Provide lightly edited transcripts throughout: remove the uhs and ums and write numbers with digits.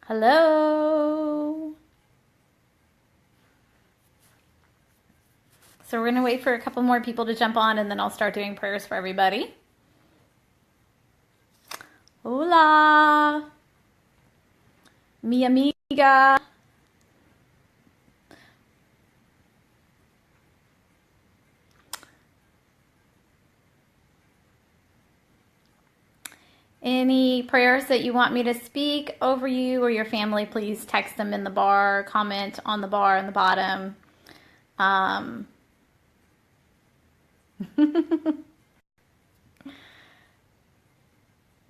Hello. So we're going to wait for a couple more people to jump on and then I'll start doing prayers for everybody. Hola. Mi amiga. Any prayers that you want me to speak over you or your family, please text them in the bar, comment on the bar on the bottom.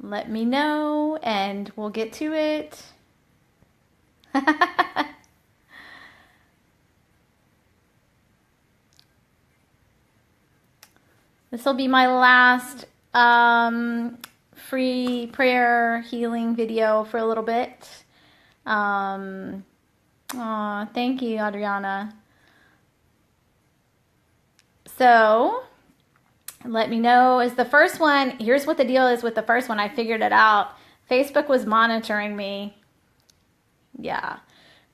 Let me know and we'll get to it. This will be my last free prayer healing video for a little bit. Aw, thank you, Adriana. So, let me know. Is the first one, here's what the deal is with the first one. I figured it out. Facebook was monitoring me. Yeah.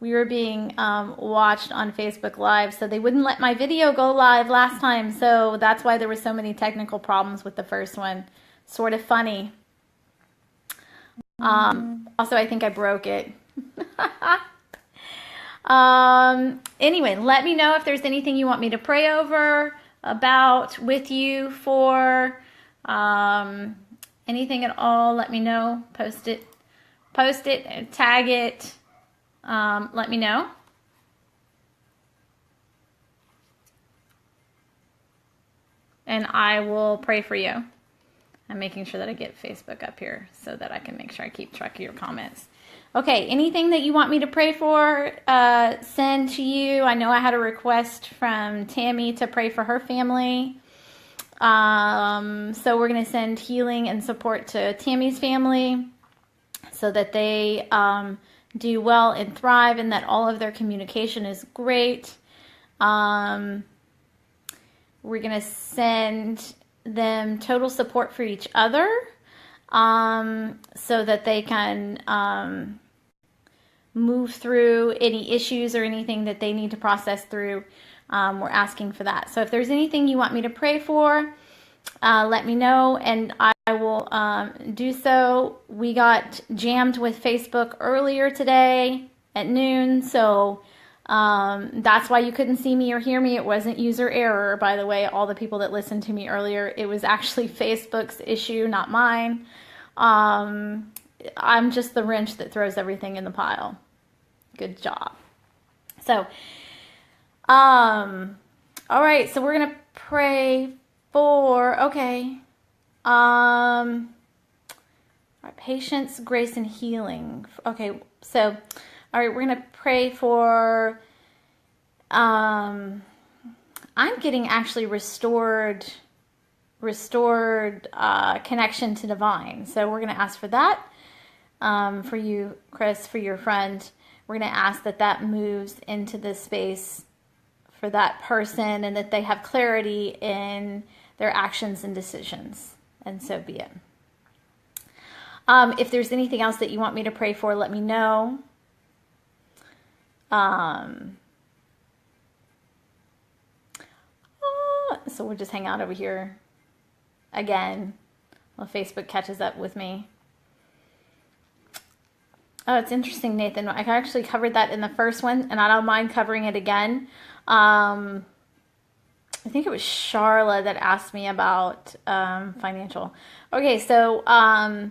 We were being watched on Facebook Live, so they wouldn't let my video go live last time. So that's why there were so many technical problems with the first one. Sort of funny. Also, I think I broke it. Anyway, let me know if there's anything you want me to pray over, about, with you, for, anything at all. Let me know. Post it, tag it. Let me know. And I will pray for you. I'm making sure that I get Facebook up here so that I can make sure I keep track of your comments. Okay, anything that you want me to pray for, send to you. I know I had a request from Tammy to pray for her family. So we're going to send healing and support to Tammy's family so that they do well and thrive and that all of their communication is great. We're going to send them total support for each other so that they can move through any issues or anything that they need to process through. We're asking for that. So if there's anything you want me to pray for, let me know and I will do so. We got jammed with Facebook earlier today at noon, so that's why you couldn't see me or hear me. It wasn't user error, by the way, all the people that listened to me earlier. It was actually Facebook's issue, not mine. I'm just the wrench that throws everything in the pile. Good job. So, all right, so we're going to pray for, okay, all right, patience, grace, and healing. Okay, so, all right, we're going to pray for, I'm getting actually restored connection to divine. So we're going to ask for that, for you, Chris, for your friend. We're going to ask that that moves into this space for that person and that they have clarity in their actions and decisions. And so be it. If there's anything else that you want me to pray for, let me know. So we'll just hang out over here again while Facebook catches up with me. Oh, it's interesting, Nathan. I actually covered that in the first one, and I don't mind covering it again. I think it was Charla that asked me about financial. Okay, so, all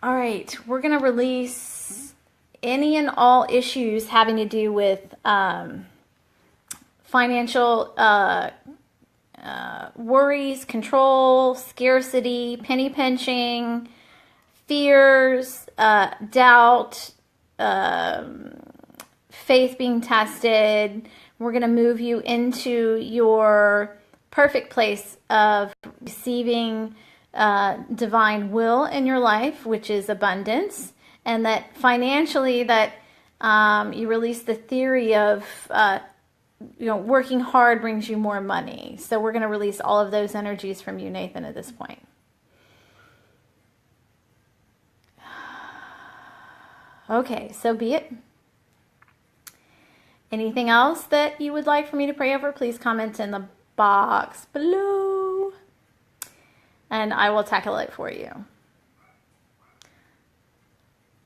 right, we're going to release any and all issues having to do with financial worries, control, scarcity, penny pinching, fears, doubt, faith being tested. We're going to move you into your perfect place of receiving divine will in your life, which is abundance, and that financially that you release the theory of working hard brings you more money. So we're going to release all of those energies from you, Nathan, at this point. Okay, so be it. Anything else that you would like for me to pray over, please comment in the box below, and I will tackle it for you.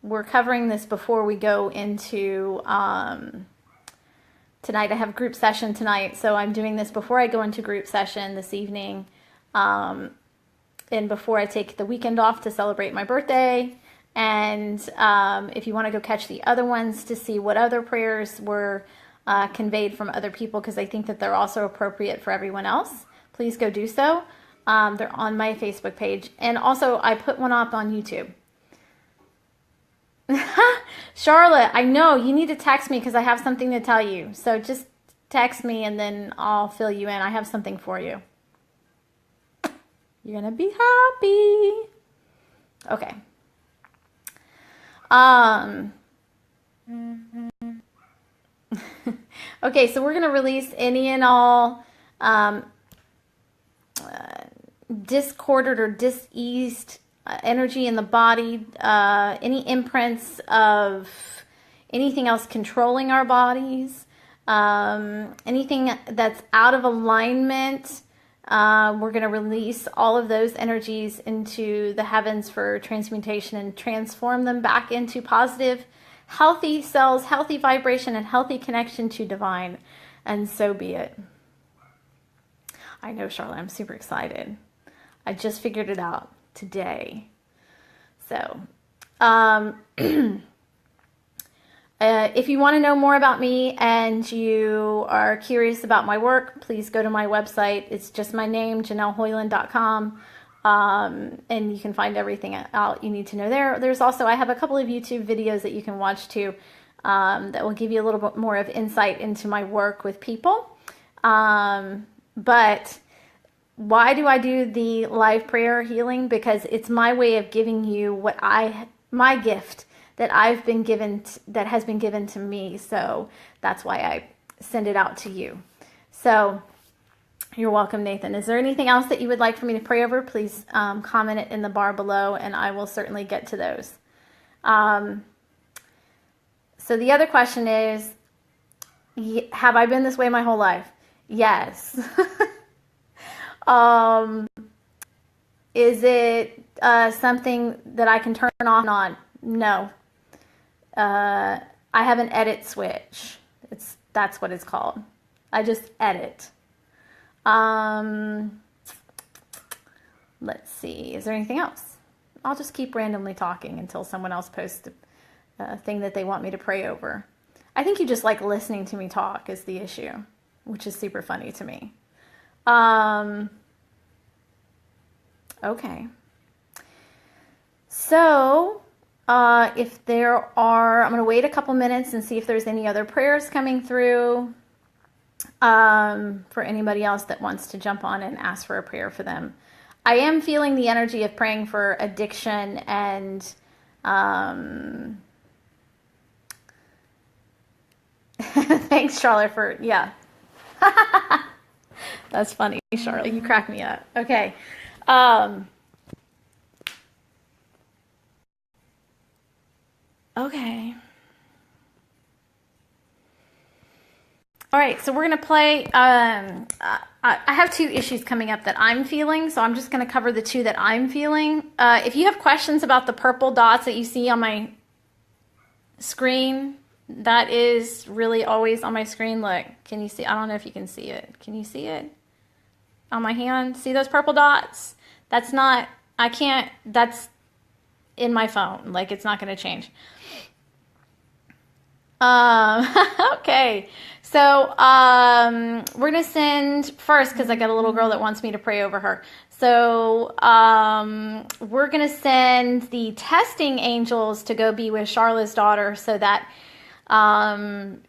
We're covering this before we go into tonight. I have group session tonight, so I'm doing this before I go into group session this evening, and before I take the weekend off to celebrate my birthday. And if you want to go catch the other ones to see what other prayers were conveyed from other people, because I think that they're also appropriate for everyone else, please go do so. They're on my Facebook page. And also, I put one up on YouTube. Charlotte, I know you need to text me because I have something to tell you. So just text me and then I'll fill you in. I have something for you. You're going to be happy. Okay. Okay, so we're going to release any and all discorded or diseased energy in the body, any imprints of anything else controlling our bodies, anything that's out of alignment. We're going to release all of those energies into the heavens for transmutation and transform them back into positive, healthy cells, healthy vibration, and healthy connection to divine. And so be it. I know, Charlotte, I'm super excited. I just figured it out today. So, if you want to know more about me and you are curious about my work, please go to my website. It's just my name, JanelleHoyland.com. And you can find everything out you need to know there. There's also, I have a couple of YouTube videos that you can watch too, that will give you a little bit more of insight into my work with people. But why do I do the live prayer healing? Because it's my way of giving you what my gift that I've been given, that has been given to me. So that's why I send it out to you. So you're welcome, Nathan. Is there anything else that you would like for me to pray over? Please comment it in the bar below, and I will certainly get to those. So the other question is, have I been this way my whole life? Yes. Is it something that I can turn off and on? No. I have an edit switch. That's what it's called. I just edit. Let's see. Is there anything else? I'll just keep randomly talking until someone else posts a thing that they want me to pray over. I think you just like listening to me talk is the issue, which is super funny to me. Okay. So, if there are, I'm going to wait a couple minutes and see if there's any other prayers coming through for anybody else that wants to jump on and ask for a prayer for them. I am feeling the energy of praying for addiction and thanks, Charlotte, for, yeah. That's funny, Charlotte. You crack me up. Okay. Okay. All right, so we're going to play, I have two issues coming up that I'm feeling, so I'm just going to cover the two that I'm feeling. If you have questions about the purple dots that you see on my screen, that is really always on my screen. Look, can you see? I don't know if you can see it. Can you see it? On my hand? See those purple dots? That's not, I can't, that's in my phone. Like, it's not going to change. Okay, so we're going to send first, because I got a little girl that wants me to pray over her. So we're going to send the testing angels to go be with Charlotte's daughter so that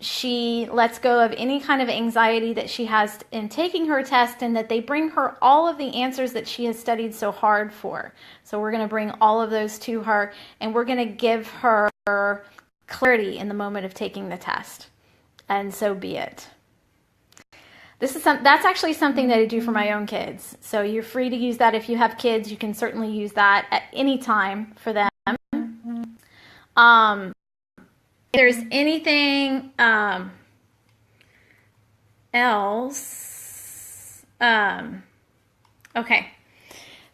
she lets go of any kind of anxiety that she has in taking her test, and that they bring her all of the answers that she has studied so hard for. So we're going to bring all of those to her, and we're going to give her clarity in the moment of taking the test. And so be it. That's actually something that I do for my own kids. So you're free to use that if you have kids. You can certainly use that at any time for them. there's anything else, okay.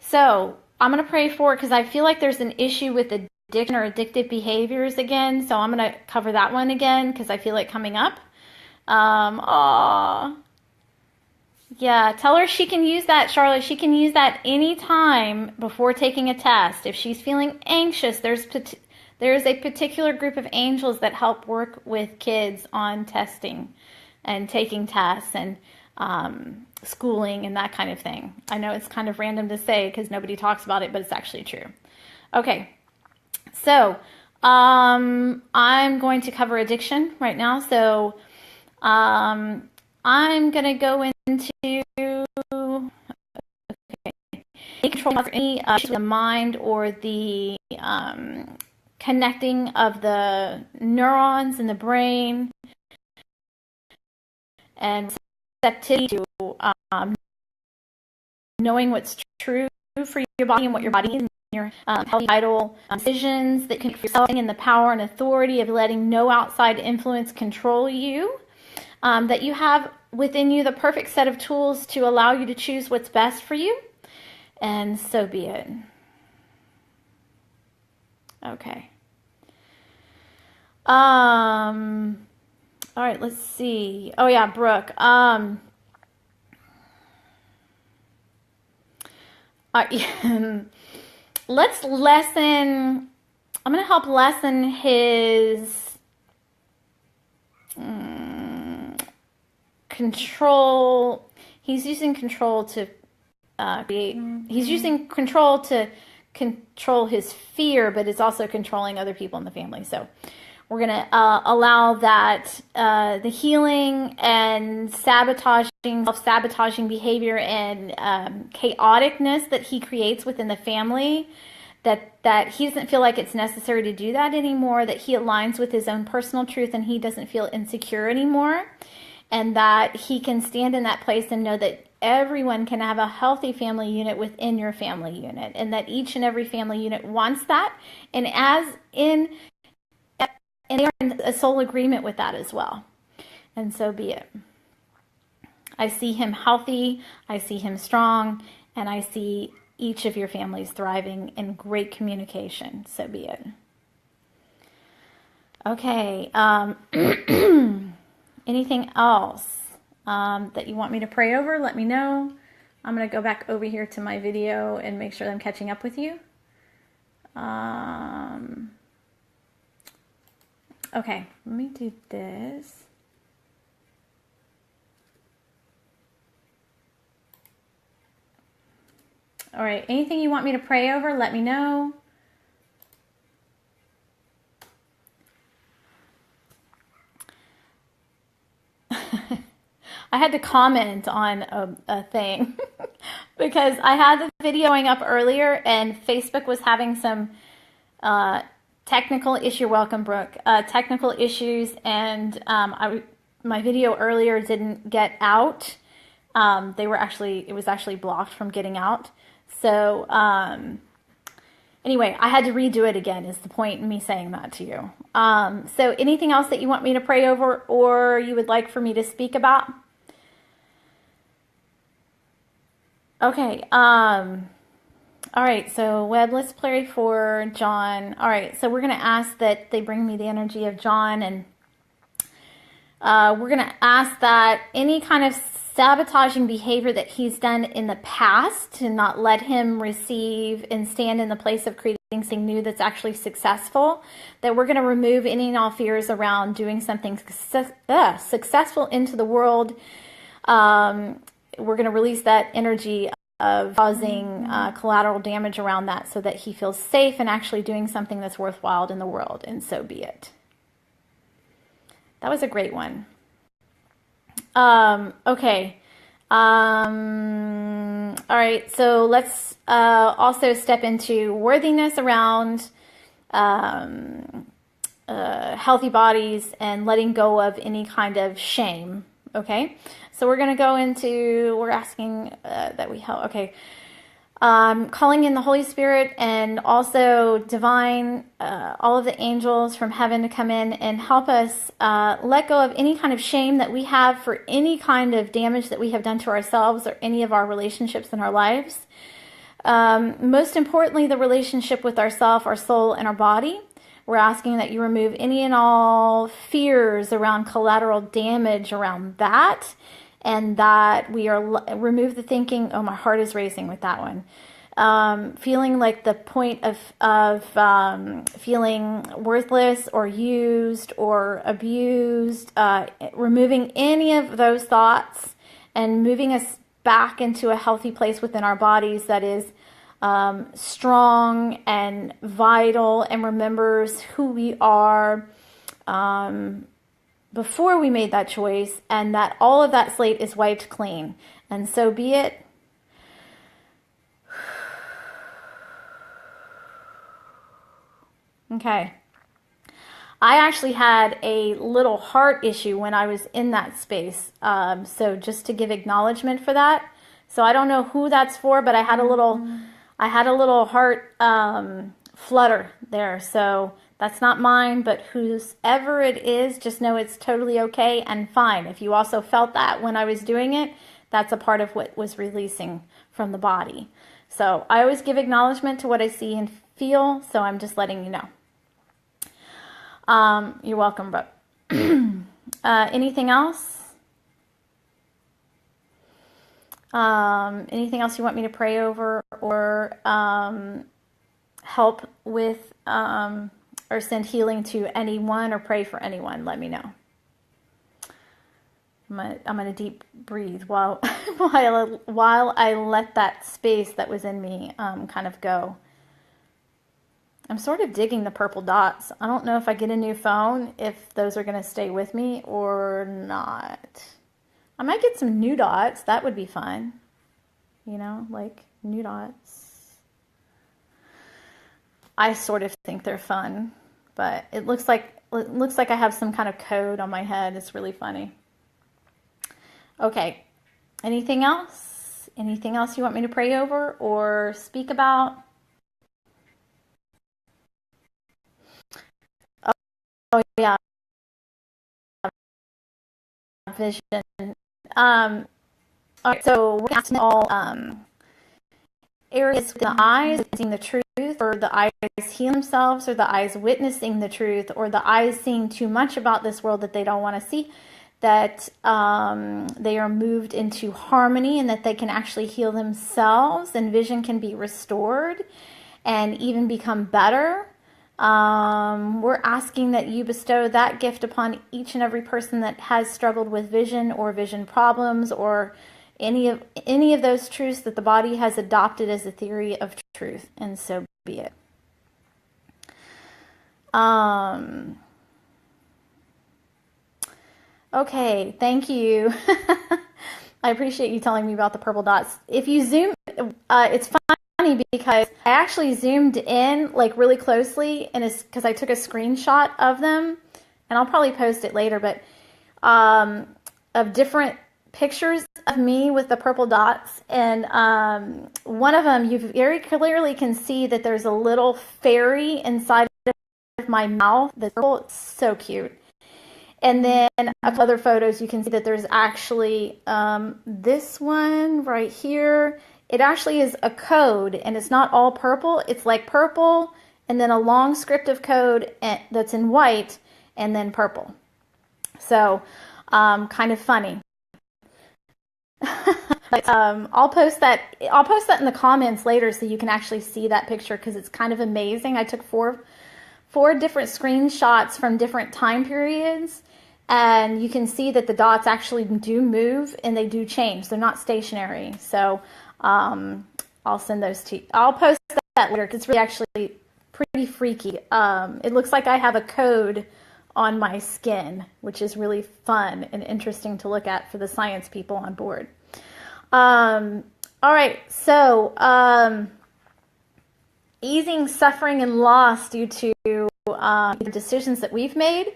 So I'm going to pray for it because I feel like there's an issue with addiction or addictive behaviors again. So I'm going to cover that one again because I feel like coming up. Aw. Yeah, tell her she can use that, Charlotte. She can use that anytime before taking a test. If she's feeling anxious, there's a particular group of angels that help work with kids on testing and taking tests and schooling and that kind of thing. I know it's kind of random to say because nobody talks about it, but it's actually true. Okay, so I'm going to cover addiction right now. So I'm going to go into control of any the mind or the connecting of the neurons in the brain and receptivity to knowing what's true for your body and what your body is, and your healthy vital decisions that can be yourself in the power and authority of letting no outside influence control you, that you have within you the perfect set of tools to allow you to choose what's best for you, and so be it. Okay. All right, let's see. Oh yeah, Brooke. Let's lessen. I'm going to help lessen his control. He's using control to create. He's using control to control his fear, but it's also controlling other people in the family. So we're going to allow that the healing and self-sabotaging behavior and chaoticness that he creates within the family, that he doesn't feel like it's necessary to do that anymore, that he aligns with his own personal truth and he doesn't feel insecure anymore, and that he can stand in that place and know that everyone can have a healthy family unit within your family unit, and that each and every family unit wants that, and they are in a soul agreement with that as well. And so be it. I see him healthy, I see him strong, and I see each of your families thriving in great communication. So be it. Okay. Anything else that you want me to pray over? Let me know. I'm going to go back over here to my video and make sure that I'm catching up with you. Okay, let me do this. All right, anything you want me to pray over, let me know. I had to comment on a thing because I had the video going up earlier and Facebook was having some technical issue. You're welcome, Brooke. Technical issues, and my video earlier didn't get out. It was actually blocked from getting out. So anyway, I had to redo it again, is the point in me saying that to you. So anything else that you want me to pray over or you would like for me to speak about? Okay. All right. So Webb, let's pray for John. All right. So we're going to ask that they bring me the energy of John, and we're going to ask that any kind of sabotaging behavior that he's done in the past to not let him receive and stand in the place of creating something new that's actually successful, that we're going to remove any and all fears around doing something successful into the world. We're going to release that energy of causing collateral damage around that so that he feels safe and actually doing something that's worthwhile in the world, and so be it. That was a great one. Okay. All right. So let's also step into worthiness around healthy bodies and letting go of any kind of shame. Okay. So we're going to go into, we're asking that we help. Okay. calling in the Holy Spirit and also divine, all of the angels from heaven to come in and help us let go of any kind of shame that we have for any kind of damage that we have done to ourselves or any of our relationships in our lives. Most importantly, the relationship with ourself, our soul, and our body. We're asking that you remove any and all fears around collateral damage around that, and that we remove the thinking, oh, my heart is racing with that one. Feeling like the point of feeling worthless or used or abused, removing any of those thoughts and moving us back into a healthy place within our bodies that is strong and vital and remembers who we are before we made that choice, and that all of that slate is wiped clean. And so be it. Okay. I actually had a little heart issue when I was in that space. So just to give acknowledgement for that. So I don't know who that's for, but I had a little heart flutter there. So that's not mine, but whoever it is, just know it's totally okay and fine. If you also felt that when I was doing it, that's a part of what was releasing from the body. So I always give acknowledgement to what I see and feel, so I'm just letting you know. You're welcome, bro. Anything else? Anything else you want me to pray over or help with or send healing to anyone or pray for anyone? Let me know. I'm gonna deep breathe while I let that space that was in me kind of go. I'm sort of digging the purple dots. I don't know if I get a new phone, if those are going to stay with me or not. I might get some new dots. That would be fun. You know, like new dots. I sort of think they're fun, but it looks like I have some kind of code on my head. It's really funny. Okay. Anything else? Anything else you want me to pray over or speak about? Oh yeah, vision. All right, so we're asking all areas with the eyes seeing the truth, or the eyes heal themselves, or the eyes witnessing the truth, or the eyes seeing too much about this world that they don't want to see, that they are moved into harmony and that they can actually heal themselves and vision can be restored and even become better. We're asking that you bestow that gift upon each and every person that has struggled with vision or vision problems or any of those truths that the body has adopted as a theory of truth, and so be it. Okay, thank you. I appreciate you telling me about the purple dots. If you zoom, it's funny because I actually zoomed in like really closely, and it's because I took a screenshot of them, and I'll probably post it later, but of different pictures of me with the purple dots, and one of them you very clearly can see that there's a little fairy inside of my mouth that's purple. It's so cute. And then other photos, you can see that there's actually this one right here. It actually is a code, and it's not all purple. It's like purple, and then a long script of code that's in white, and then purple. So, kind of funny. But, I'll post that in the comments later so you can actually see that picture, because it's kind of amazing. I took four different screenshots from different time periods, and you can see that the dots actually do move and they do change. They're not stationary. So I'll send those to you. I'll post that later because it's really actually pretty freaky. It looks like I have a code on my skin, which is really fun and interesting to look at for the science people on board. All right, so easing suffering and loss due to decisions that we've made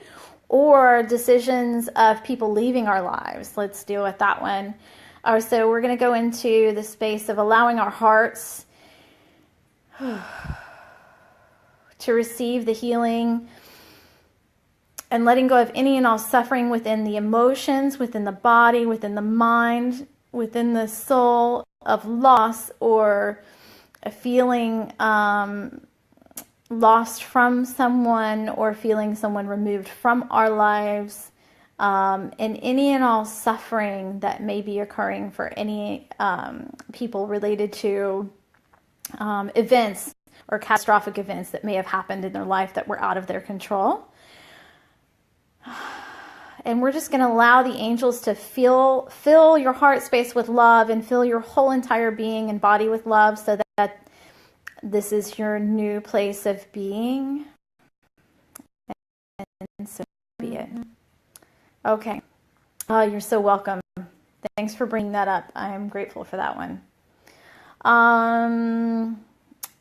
or decisions of people leaving our lives. Let's deal with that one. So we're going to go into the space of allowing our hearts to receive the healing and letting go of any and all suffering within the emotions, within the body, within the mind, within the soul of loss or a feeling lost from someone or feeling someone removed from our lives, and any and all suffering that may be occurring for any people related to events or catastrophic events that may have happened in their life that were out of their control. And we're just going to allow the angels to fill your heart space with love and fill your whole entire being and body with love, so that this is your new place of being. And so be it. Okay. Oh, you're so welcome. Thanks for bringing that up. I'm grateful for that one.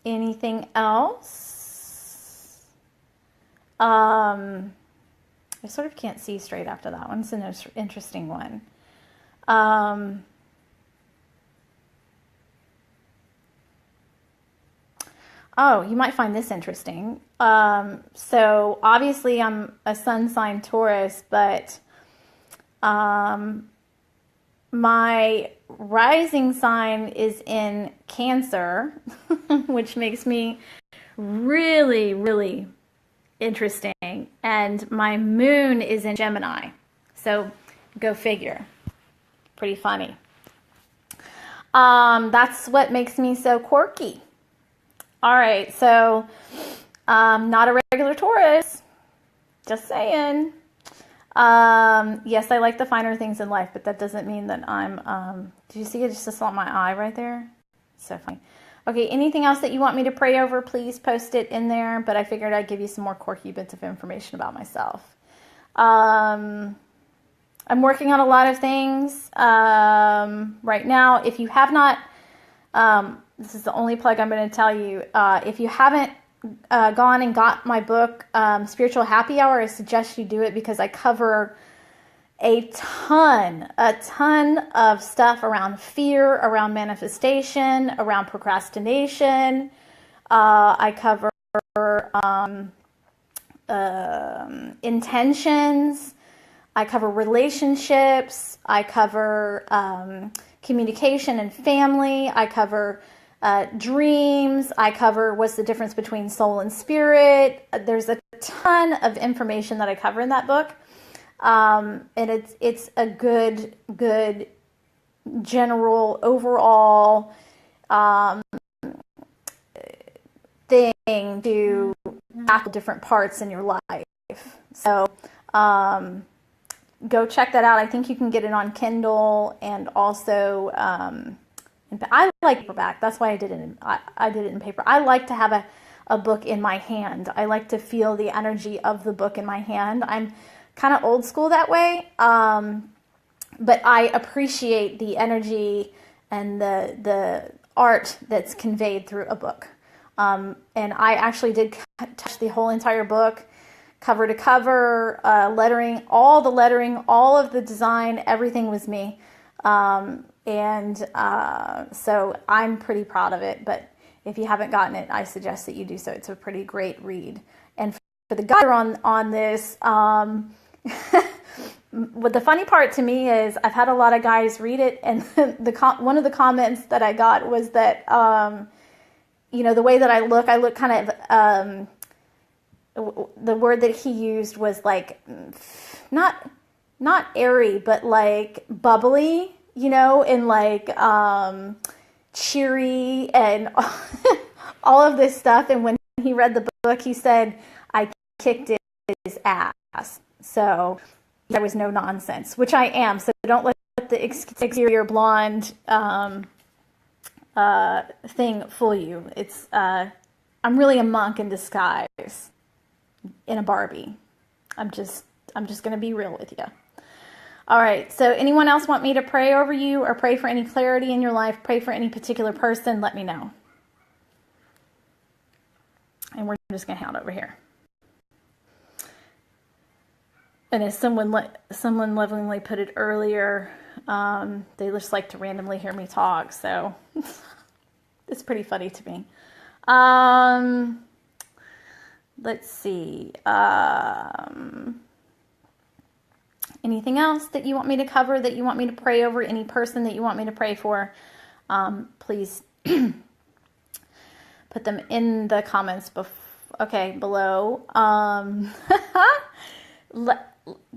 Anything else? I sort of can't see straight after that one. It's an interesting one. Oh, you might find this interesting. So obviously I'm a sun sign Taurus, but my rising sign is in Cancer, which makes me really, really interesting. And my moon is in Gemini. So go figure. Pretty funny. That's what makes me so quirky. All right, so not a regular Taurus. Just saying. Yes, I like the finer things in life, but that doesn't mean that I'm, did you see it just on my eye right there? So funny. Okay, anything else that you want me to pray over, please post it in there, but I figured I'd give you some more quirky bits of information about myself. I'm working on a lot of things right now. If you have not, this is the only plug I'm going to tell you, if you haven't gone and got my book, Spiritual Happy Hour, I suggest you do it, because I cover a ton of stuff around fear, around manifestation, around procrastination. I cover intentions. I cover relationships. I cover communication and family. I cover dreams. I cover what's the difference between soul and spirit. There's a ton of information that I cover in that book. And it's a good general overall thing to tackle different parts in your life. So go check that out. I think you can get it on Kindle, and also I like paperback. That's why I did it. I did it in paper. I like to have a book in my hand. I like to feel the energy of the book in my hand. I'm kind of old school that way, but I appreciate the energy and the art that's conveyed through a book. And I actually did touch the whole entire book, cover to cover, lettering, all of the design, everything was me. So I'm pretty proud of it, but if you haven't gotten it, I suggest that you do so. It's a pretty great read. And for the guy on this, what the funny part to me is I've had a lot of guys read it, and one of the comments that I got was that, the way that I look kind of, the word that he used was like, not airy, but like bubbly, and like cheery and all of this stuff. And when he read the book, he said, I kicked his ass. So there was no nonsense, which I am. So don't let the exterior blonde thing fool you. It's I'm really a monk in disguise in a Barbie. I'm just going to be real with you. All right, so anyone else want me to pray over you or pray for any clarity in your life, pray for any particular person, let me know. And we're just going to hand over here. And as someone lovingly put it earlier, they just like to randomly hear me talk, so it's pretty funny to me. Let's see. Anything else that you want me to cover, that you want me to pray over, any person that you want me to pray for, please put them in the comments below.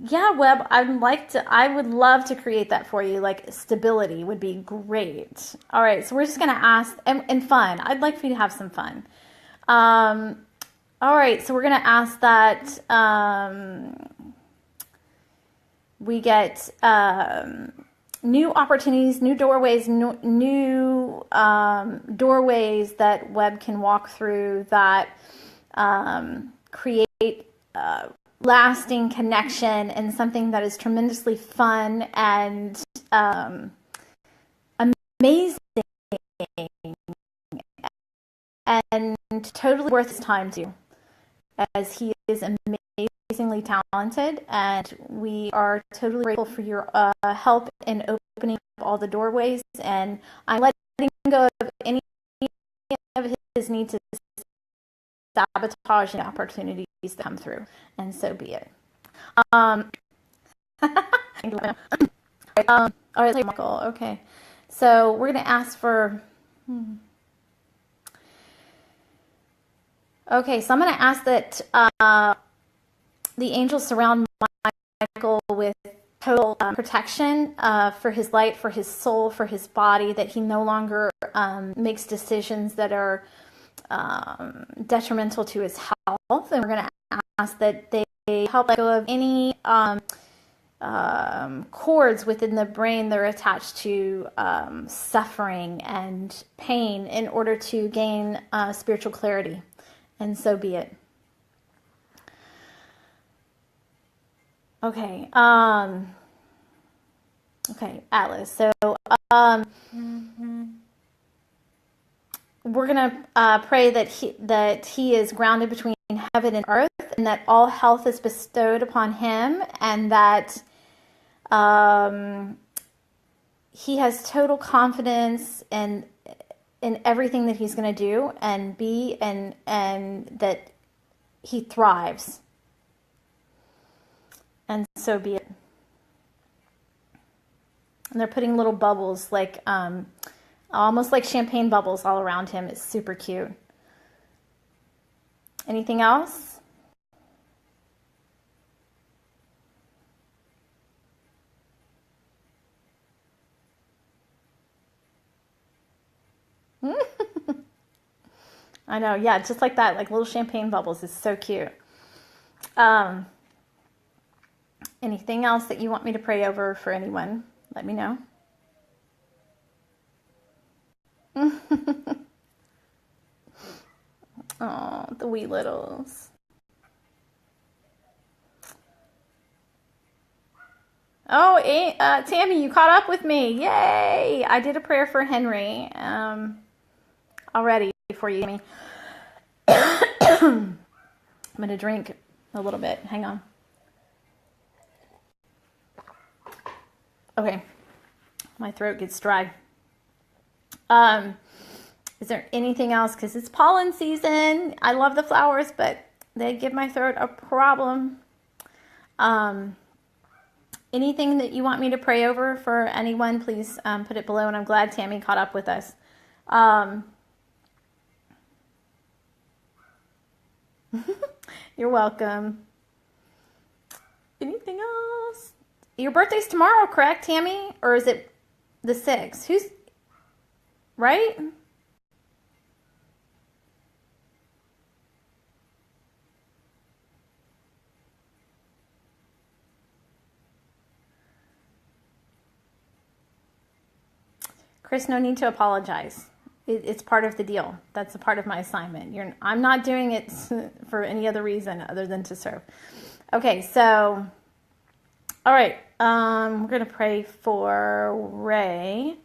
Yeah, Web, I would love to create that for you. Like, stability would be great. All right, so we're just gonna ask, and fun. I'd like for you to have some fun. All right, so we're gonna ask that we get new opportunities, new doorways, new doorways that Web can walk through that create lasting connection and something that is tremendously fun and amazing and totally worth his time to, as he is amazingly talented, and we are totally grateful for your help in opening up all the doorways, and I'm letting go of any of his need to sabotage the opportunities that come through, and so be it. All right, Michael. Okay, so we're going to ask for. Okay, so I'm going to ask that the angels surround Michael with total protection for his light, for his soul, for his body, that he no longer makes decisions that are detrimental to his health. And we're going to ask that they help let go of any cords within the brain that are attached to suffering and pain in order to gain spiritual clarity. And so be it. Okay. Okay, Atlas. So we're gonna pray that he is grounded between heaven and earth, and that all health is bestowed upon him, and that he has total confidence in everything that he's going to do and be, and that he thrives. And so be it. And they're putting little bubbles, like almost like champagne bubbles, all around him. It's super cute. Anything else? I know, yeah, just like that, like little champagne bubbles. Is so cute. Anything else that you want me to pray over for anyone? Let me know. Oh, the wee littles. Oh, Tammy, you caught up with me. Yay! I did a prayer for Henry already for you, Tammy. I'm going to drink a little bit. Hang on. Okay. My throat gets dry. Is there anything else? Because it's pollen season. I love the flowers, but they give my throat a problem. Anything that you want me to pray over for anyone, please put it below. And I'm glad Tammy caught up with us. You're welcome. Anything else? Your birthday's tomorrow, correct, Tammy? Or is it the 6th? Who's... Right? Chris, no need to apologize. It's part of the deal. That's a part of my assignment. I'm not doing it for any other reason other than to serve. Okay, so, all right. We're going to pray for Ray.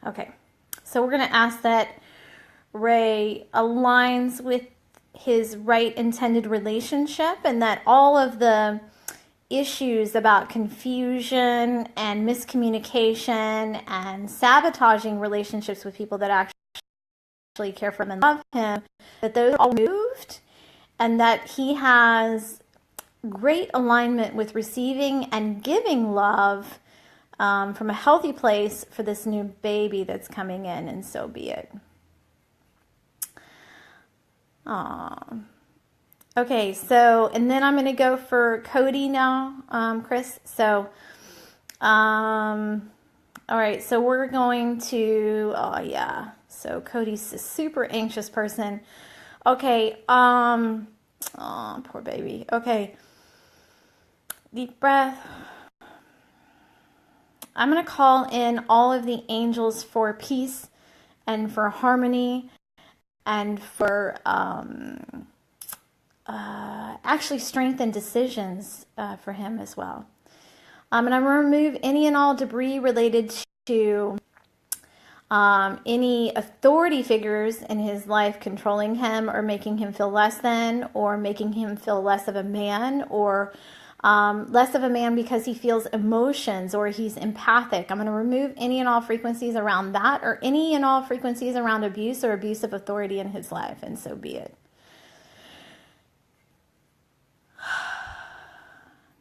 Okay, so we're going to ask that Ray aligns with his right intended relationship, and that all of the issues about confusion and miscommunication and sabotaging relationships with people that actually care for him and love him, that those are all moved, and that he has great alignment with receiving and giving love from a healthy place for this new baby that's coming in, and so be it. Aww. Okay, so, and then I'm going to go for Cody now, Chris. So, all right, so we're going to, oh yeah, so Cody's a super anxious person. Okay, oh, poor baby. Okay, deep breath. I'm going to call in all of the angels for peace and for harmony and for actually strength and decisions for him as well. And I'm going to remove any and all debris related to any authority figures in his life controlling him or making him feel less than, or making him feel less of a man, or less of a man because he feels emotions or he's empathic. I'm going to remove any and all frequencies around that, or any and all frequencies around abuse or abusive authority in his life, and so be it.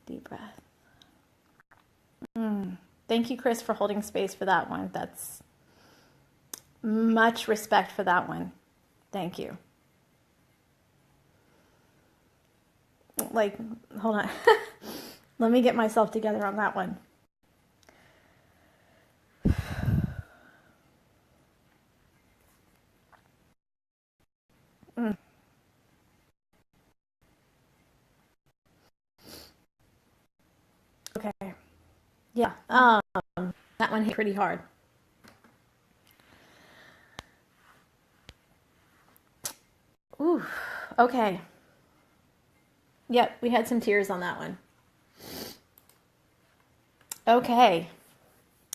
Deep breath. Thank you, Chris, for holding space for that one. That's much respect for that one. Thank you. Like, hold on. Let me get myself together on that one. Okay. Yeah. That one hit pretty hard. Ooh. Okay. Yep, we had some tears on that one. Okay.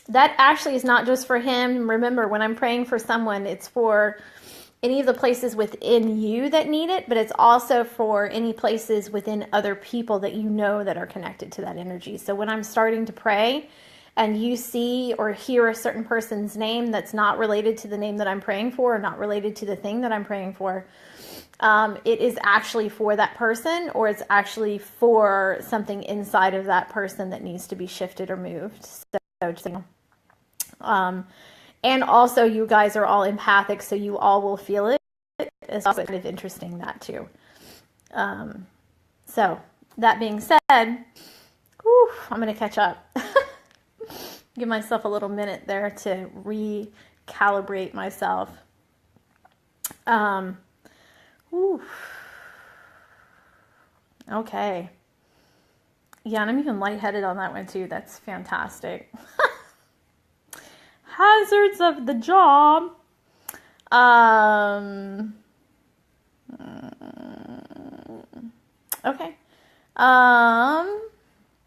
That actually is not just for him. Remember, when I'm praying for someone, it's for any of the places within you that need it, but it's also for any places within other people that you know that are connected to that energy. So when I'm starting to pray and you see or hear a certain person's name that's not related to the name that I'm praying for, or not related to the thing that I'm praying for, it is actually for that person, or it's actually for something inside of that person that needs to be shifted or moved. So just, and also, you guys are all empathic, so you all will feel it. It's also kind of interesting, that too. So, that being said, whew, I'm going to catch up. Give myself a little minute there to recalibrate myself. Okay. Yeah, and I'm even lightheaded on that one too. That's fantastic. Hazards of the job. Okay.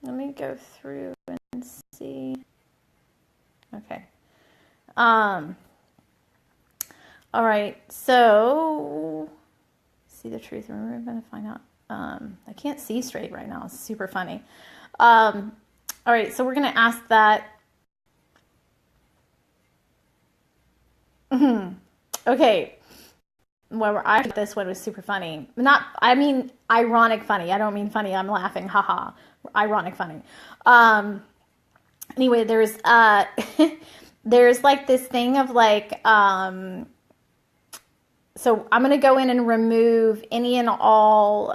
Let me go through and see. Okay. All right. So, see the truth. We're going to find out. I can't see straight right now. It's super funny. All right. So we're going to ask that. Okay. Well, I thought this one was super funny. I mean, ironic funny. I don't mean funny. I'm laughing. Haha. Ironic funny. Anyway, there's there's like this thing of like, so I'm going to go in and remove any and all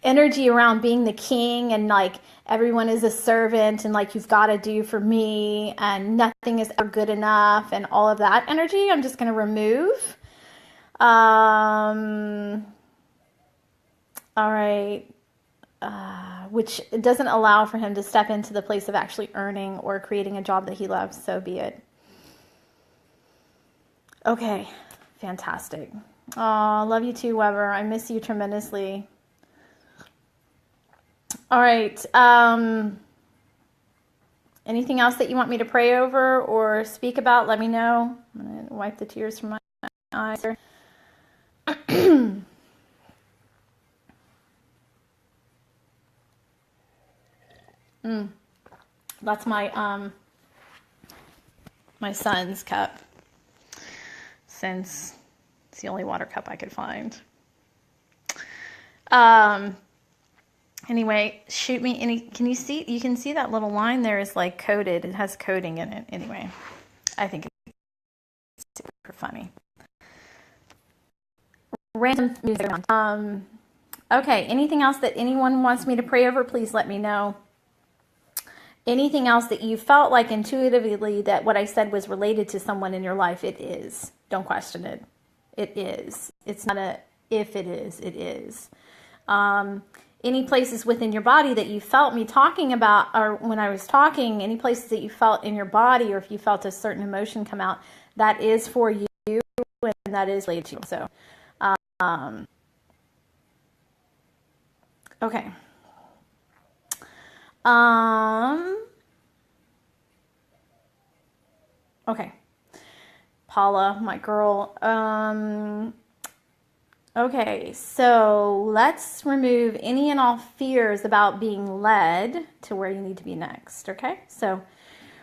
energy around being the king and like everyone is a servant and like you've got to do for me and nothing is ever good enough and all of that energy. I'm just going to remove. All right. Which doesn't allow for him to step into the place of actually earning or creating a job that he loves. So be it. Okay. Fantastic. Oh, love you too, Weber. I miss you tremendously. All right. Anything else that you want me to pray over or speak about? Let me know. I'm going to wipe the tears from my eyes. That's my my son's cup, since it's the only water cup I could find. Anyway, shoot me any. Can you see? You can see that little line there is like coated. It has coating in it. Anyway, I think it's super funny. Random music. Okay. Anything else that anyone wants me to pray over? Please let me know. Anything else that you felt like intuitively that what I said was related to someone in your life? It is. Don't question it. It is. It's not a if it is. It is. Any places within your body that you felt me talking about, or when I was talking, any places that you felt in your body, or if you felt a certain emotion come out, that is for you, and that is related to you. So, okay. Okay. Paula, my girl. Okay, so let's remove any and all fears about being led to where you need to be next, okay? So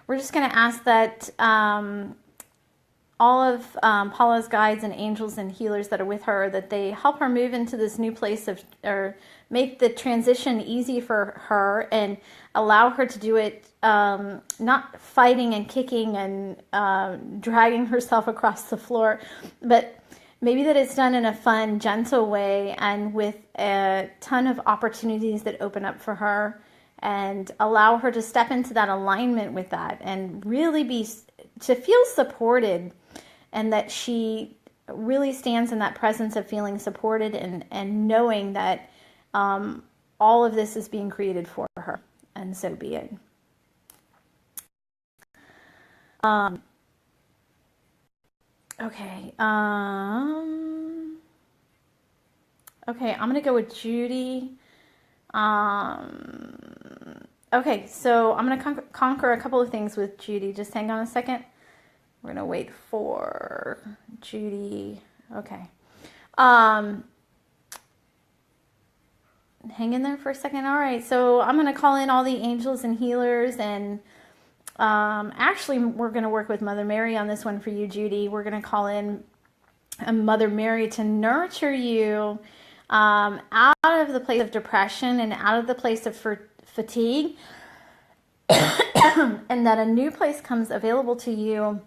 we're just going to ask that all of Paula's guides and angels and healers that are with her, that they help her move into this new place of, or make the transition easy for her and allow her to do it, not fighting and kicking and dragging herself across the floor, but maybe that it's done in a fun, gentle way and with a ton of opportunities that open up for her, and allow her to step into that alignment with that and really to feel supported, and that she really stands in that presence of feeling supported and knowing that all of this is being created for her, and so be it. Okay. Okay, I'm gonna go with Judy. Okay, so I'm gonna conquer a couple of things with Judy. Just hang on a second. We're gonna wait for Judy. Okay. Hang in there for a second. All right, so I'm gonna call in all the angels and healers, and actually, we're going to work with Mother Mary on this one for you, Judy. We're going to call in Mother Mary to nurture you out of the place of depression and out of the place of fatigue, and that a new place comes available to you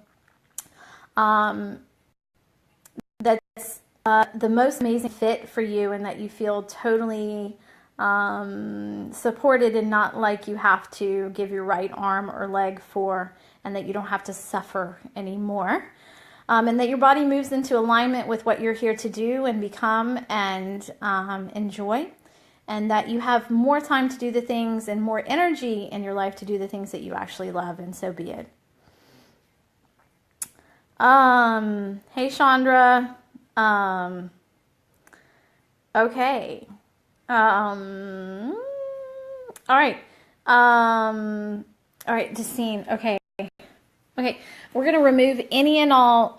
that's the most amazing fit for you, and that you feel totally supported and not like you have to give your right arm or leg for, and that you don't have to suffer anymore, and that your body moves into alignment with what you're here to do and become and enjoy, and that you have more time to do the things and more energy in your life to do the things that you actually love, and so be it. Hey Chandra. Okay. All right. All right, Destine. Okay. Okay. We're going to remove any and all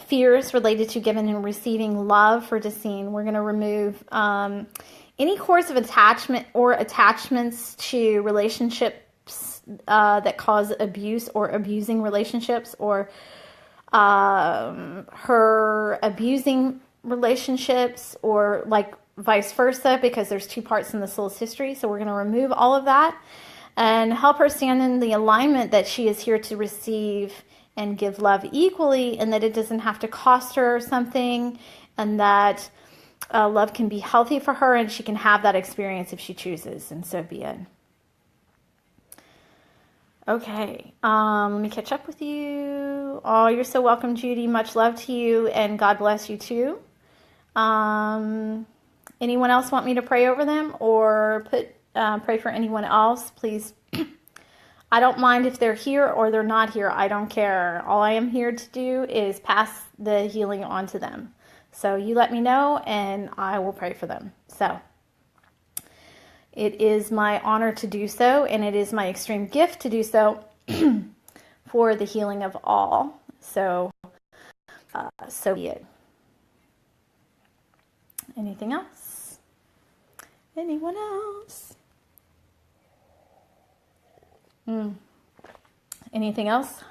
fears related to giving and receiving love for Destine. We're going to remove any course of attachment or attachments to relationships that cause abuse or abusing relationships, or her abusing relationships, or like vice versa, because there's two parts in the soul's history. So we're going to remove all of that and help her stand in the alignment that she is here to receive and give love equally, and that it doesn't have to cost her something, and that love can be healthy for her, and she can have that experience if she chooses, and so be it. Okay, let me catch up with you. Oh, you're so welcome, Judy. Much love to you, and God bless you too. Anyone else want me to pray over them or pray for anyone else? Please. I don't mind if they're here or they're not here. I don't care. All I am here to do is pass the healing on to them. So you let me know and I will pray for them. So it is my honor to do so, and it is my extreme gift to do so for the healing of all. So, so be it. Anything else? Anyone else? Anything else?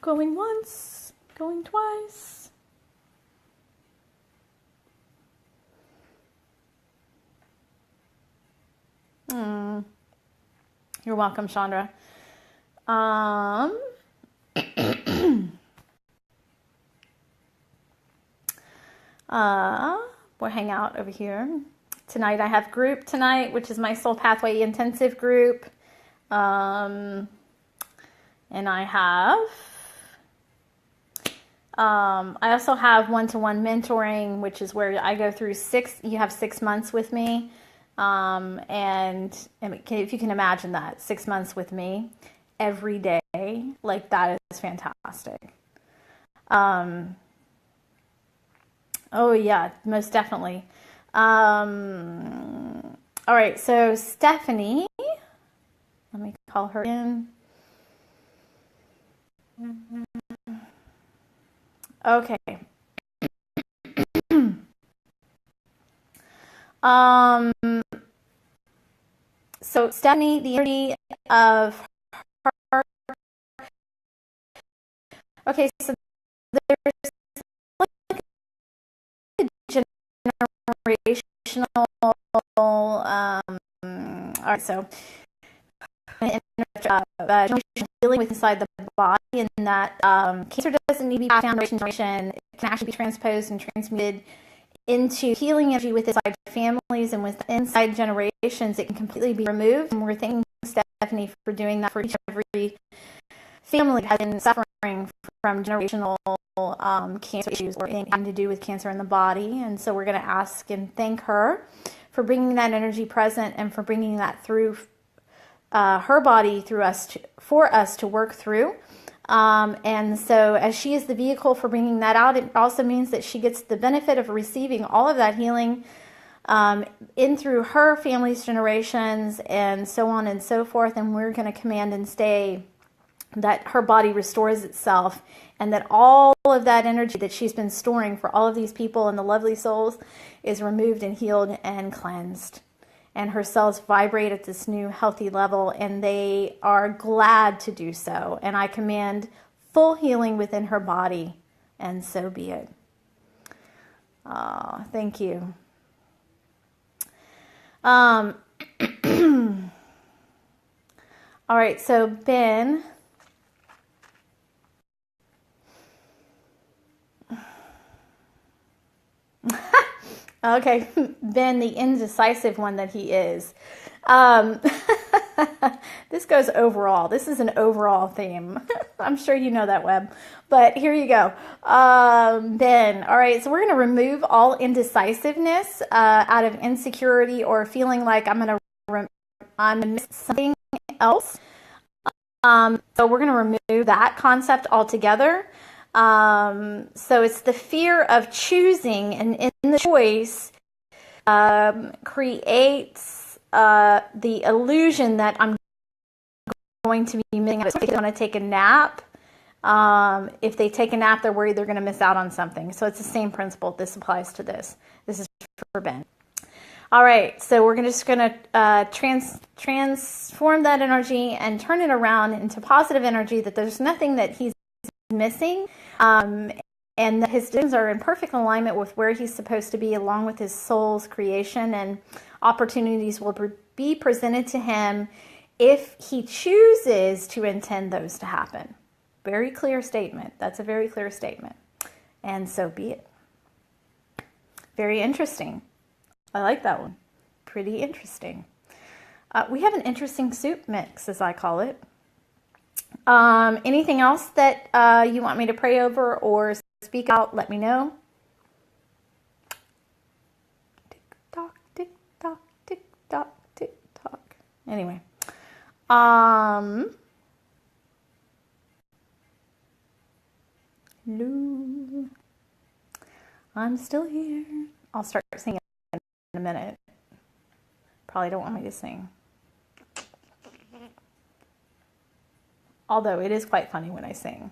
Going once, going twice. You're welcome, Chandra. We'll hang out over here. Tonight I have group tonight, which is my Soul Pathway Intensive group. And I have, I also have one-to-one mentoring, which is where I go through you have 6 months with me. And if you can imagine that, 6 months with me every day, like that is fantastic. Oh yeah, most definitely. All right, so Stephanie, let me call her in. Okay. So Stephanie, the energy of her. Okay, so there's like a generational. All right, so dealing with inside the body, and that cancer doesn't need to be passed down generation. It can actually be transposed and transmuted into healing energy with inside families and with inside generations. It can completely be removed, and we're thanking Stephanie for doing that for each and every family that has been suffering from generational cancer issues or anything to do with cancer in the body. And so we're going to ask and thank her for bringing that energy present and for bringing that through her body through us for us to work through. And so as she is the vehicle for bringing that out, it also means that she gets the benefit of receiving all of that healing in through her family's generations and so on and so forth. And we're going to command and stay that her body restores itself, and that all of that energy that she's been storing for all of these people and the lovely souls is removed and healed and cleansed. And her cells vibrate at this new healthy level, and they are glad to do so. And I command full healing within her body, and so be it. Thank you. All right, so Ben. Okay, Ben, the indecisive one that he is. This goes overall. This is an overall theme. I'm sure you know that, Webb. But here you go. Ben, all right, so we're going to remove all indecisiveness out of insecurity or feeling like I'm going to miss something else. So we're going to remove that concept altogether. So it's the fear of choosing, and in the choice creates the illusion that I'm going to be missing out. If they want to take a nap, if they take a nap, they're worried they're going to miss out on something. So it's the same principle. This applies to this. This is for Ben. All right, so we're just going to transform that energy and turn it around into positive energy, that there's nothing that he's missing, and that his decisions are in perfect alignment with where he's supposed to be, along with his soul's creation, and opportunities will be presented to him if he chooses to intend those to happen. Very clear statement. That's a very clear statement. And so be it. Very interesting. I like that one. Pretty interesting. We have an interesting soup mix, as I call it. Anything else that you want me to pray over or speak out, let me know. Tick tock, tick tock, tick tock, tick tock. Anyway. Hello. I'm still here. I'll start singing in a minute. Probably don't want me to sing. Although it is quite funny when I sing.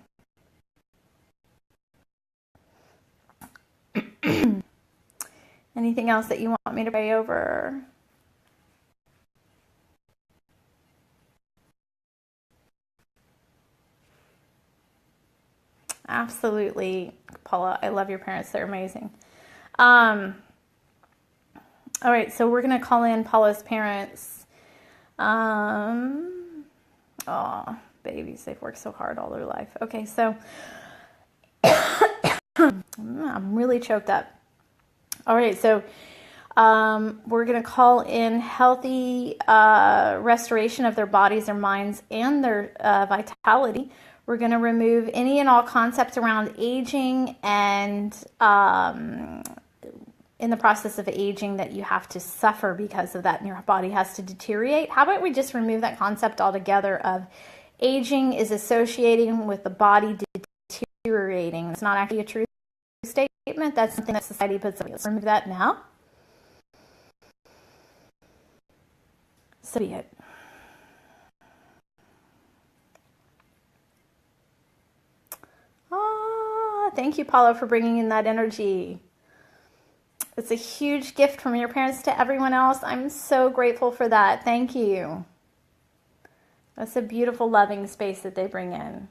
Anything else that you want me to pray over? Absolutely, Paula. I love your parents. They're amazing. All right, so we're going to call in Paula's parents. Oh, babies, they've worked so hard all their life. Okay, so I'm really choked up. All right, so we're going to call in healthy restoration of their bodies, their minds, and their vitality. We're going to remove any and all concepts around aging and in the process of aging that you have to suffer because of that and your body has to deteriorate. How about we just remove that concept altogether of aging is associating with the body deteriorating. It's not actually a true statement. That's something that society puts up. Let's remove that now. So be it. Thank you, Paula, for bringing in that energy. It's a huge gift from your parents to everyone else. I'm so grateful for that. Thank you. That's a beautiful, loving space that they bring in.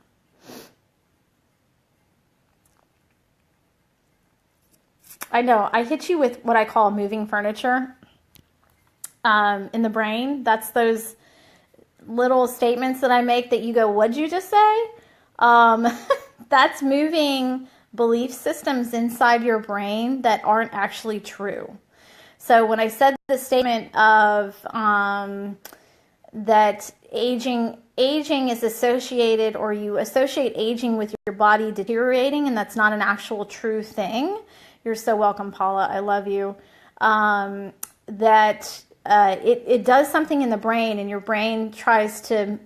I know. I hit you with what I call moving furniture in the brain. That's those little statements that I make that you go, what'd you just say? That's moving belief systems inside your brain that aren't actually true. So when I said the statement of that aging is associated, or you associate aging with your body deteriorating, and that's not an actual true thing. You're so welcome, Paula. I love you. It does something in the brain, and your brain tries to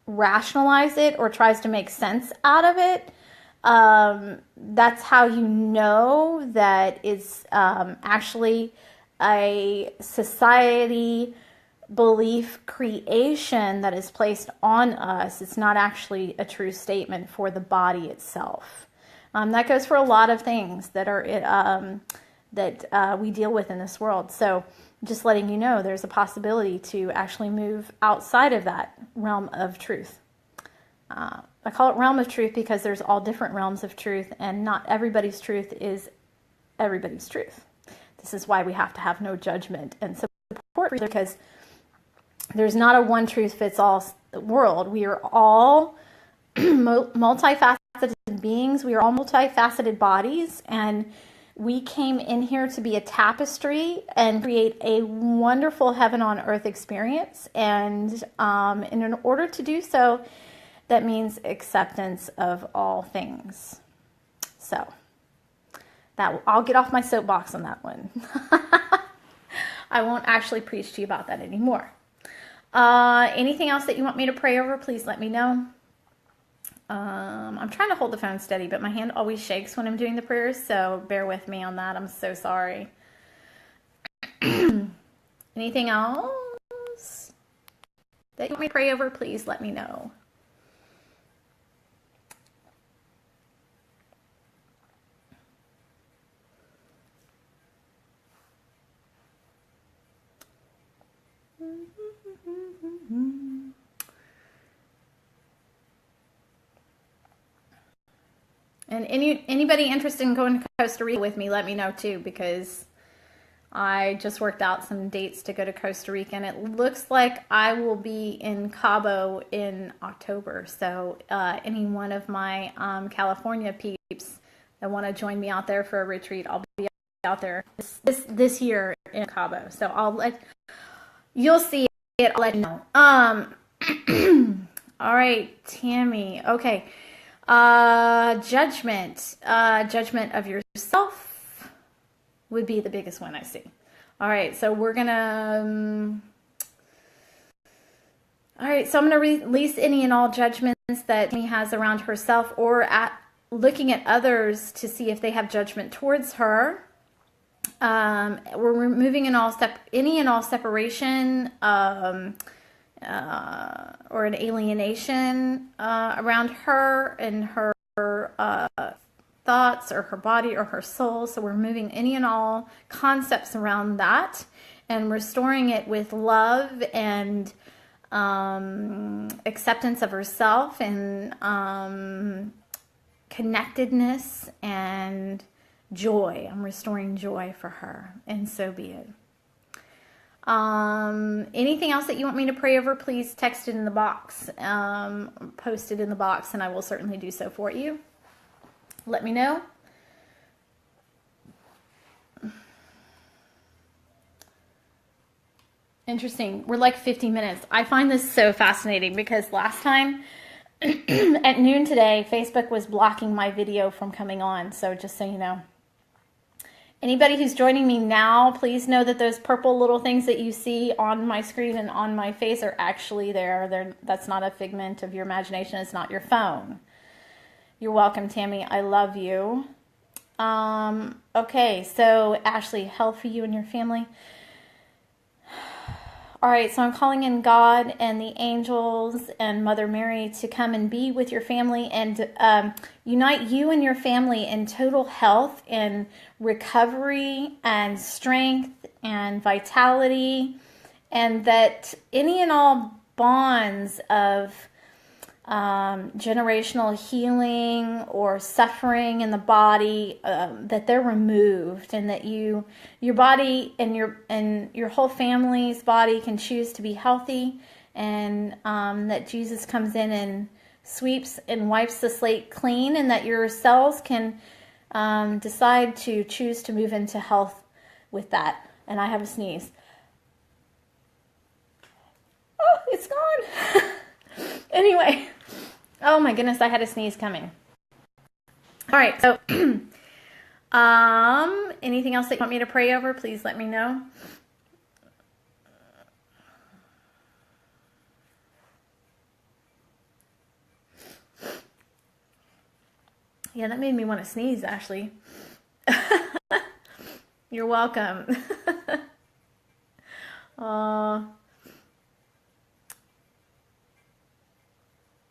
rationalize it or tries to make sense out of it. That's how you know that it's actually a society belief creation that is placed on us. It's not actually a true statement for the body itself. That goes for a lot of things that are we deal with in this world. So just letting you know, there's a possibility to actually move outside of that realm of truth. I call it realm of truth because there's all different realms of truth, and not everybody's truth is everybody's truth. This is why we have to have no judgment and support, because there's not a one truth fits all world. We are all multifaceted beings. We are all multifaceted bodies, and we came in here to be a tapestry and create a wonderful heaven on earth experience. And in order to do so, that means acceptance of all things. So I'll get off my soapbox on that one. I won't actually preach to you about that anymore. Anything else that you want me to pray over, please let me know. I'm trying to hold the phone steady, but my hand always shakes when I'm doing the prayers, so bear with me on that. I'm so sorry. Anything else that you want me to pray over, please let me know. And anybody interested in going to Costa Rica with me, let me know too, because I just worked out some dates to go to Costa Rica, and it looks like I will be in Cabo in October. So any one of my California peeps that want to join me out there for a retreat, I'll be out there this year in Cabo. So you'll see it. I'll let you know. All right, Tammy. Okay. Judgment of yourself would be the biggest one I see. All right, so we're gonna I'm gonna release any and all judgments that Tammy has around herself or at looking at others to see if they have judgment towards her. We're removing any and all separation or an alienation around her and her thoughts or her body or her soul. So we're removing any and all concepts around that and restoring it with love and acceptance of herself and connectedness and joy. I'm restoring joy for her, and so be it. Anything else that you want me to pray over, please text it in the box, post it in the box, and I will certainly do so for you. Let me know. Interesting. We're like 50 minutes. I find this so fascinating because last time at noon today, Facebook was blocking my video from coming on. So just so you know. Anybody who's joining me now, please know that those purple little things that you see on my screen and on my face are actually there. That's not a figment of your imagination. It's not your phone. You're welcome, Tammy. I love you. Okay, so Ashley, health for you and your family. All right, so I'm calling in God and the angels and Mother Mary to come and be with your family and unite you and your family in total health and recovery and strength and vitality, and that any and all bonds of generational healing or suffering in the body, that they're removed, and that your body and your whole family's body can choose to be healthy, and that Jesus comes in and sweeps and wipes the slate clean, and that your cells can decide to choose to move into health with that. And I have a sneeze. Oh, it's gone. Anyway. Oh my goodness, I had a sneeze coming. All right, so anything else that you want me to pray over, please let me know. Yeah, that made me want to sneeze, Ashley. You're welcome.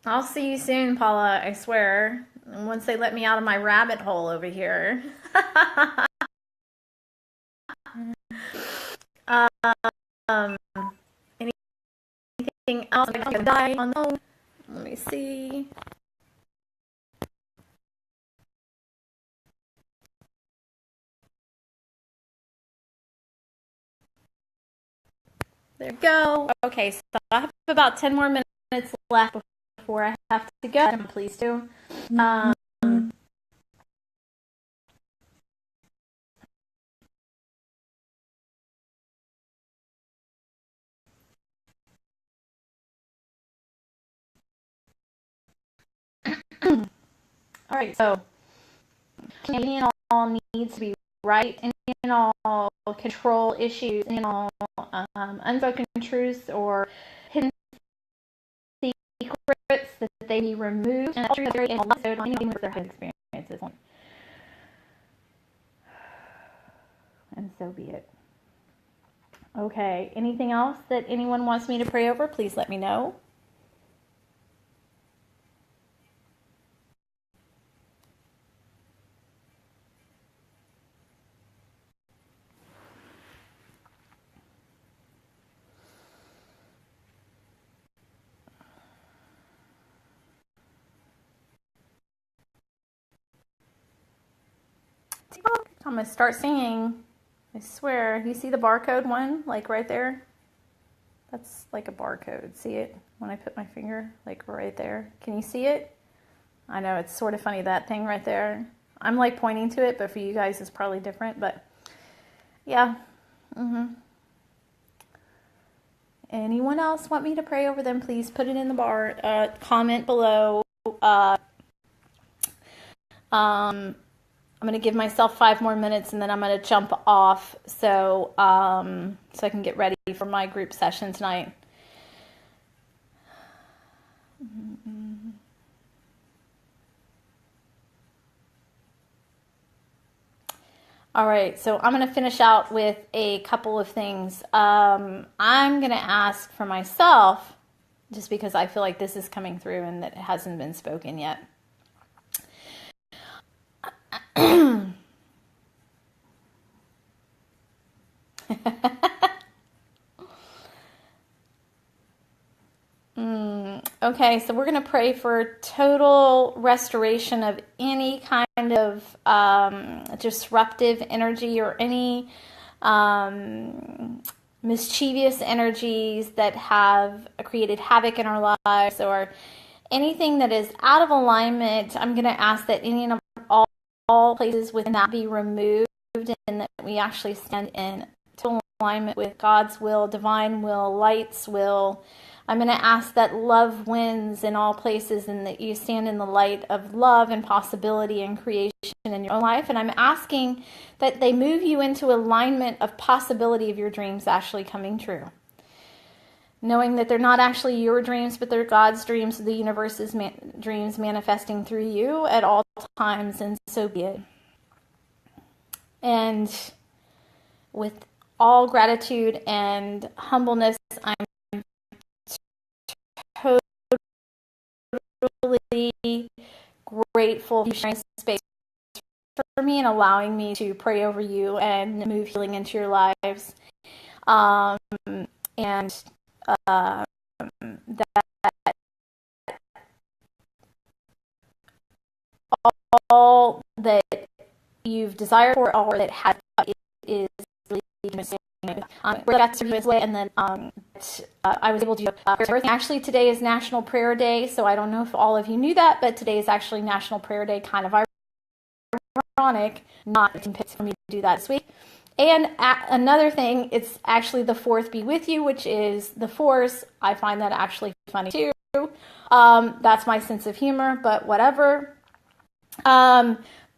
I'll see you soon, Paula, I swear. Once they let me out of my rabbit hole over here. Anything else? I'm gonna die on the phone. Let me see. There we go. Okay, so I have about 10 more minutes left before I have to go. Please do. All right, so any and all needs to be right, any and all control issues, any and all unspoken truths or hidden secrets, that they be removed, and anything with their experiences. And so be it. Okay, anything else that anyone wants me to pray over, please let me know. I'm going to start singing. I swear. You see the barcode one? Like right there? That's like a barcode. See it? When I put my finger like right there. Can you see it? I know, it's sort of funny, that thing right there. I'm like pointing to it, but for you guys it's probably different. But yeah. Anyone else want me to pray over them? Please put it in the comment below. I'm going to give myself 5 more minutes and then I'm going to jump off so I can get ready for my group session tonight. All right, so I'm going to finish out with a couple of things. I'm going to ask for myself, just because I feel like this is coming through and that it hasn't been spoken yet. Okay, so we're going to pray for total restoration of any kind of disruptive energy or any mischievous energies that have created havoc in our lives, or anything that is out of alignment. I'm going to ask that any and all places within that be removed, and that we actually stand in total alignment with God's will, divine will, light's will. I'm going to ask that love wins in all places, and that you stand in the light of love and possibility and creation in your own life. And I'm asking that they move you into alignment of possibility of your dreams actually coming true. Knowing that they're not actually your dreams, but they're God's dreams, the universe's dreams manifesting through you at all times, and so be it. And with all gratitude and humbleness, I'm totally grateful for sharing space for me and allowing me to pray over you and move healing into your lives. And that all that you've desired for, all that has, is and then I was able to everything. Actually, today is National Prayer Day, so I don't know if all of you knew that, but today is actually National Prayer Day. Kind of ironic, not for me to do that this week. And another thing, it's actually the fourth be with you, which is the Force. I find that actually funny too. That's my sense of humor, but whatever.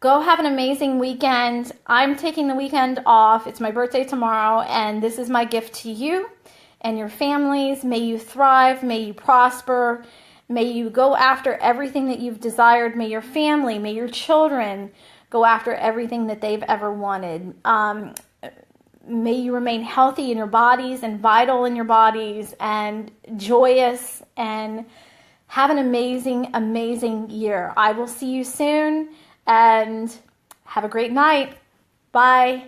Go have an amazing weekend. I'm taking the weekend off. It's my birthday tomorrow, and this is my gift to you and your families. May you thrive. May you prosper. May you go after everything that you've desired. May your family, may your children go after everything that they've ever wanted. May you remain healthy in your bodies and vital in your bodies and joyous, and have an amazing, amazing year. I will see you soon, and have a great night. Bye.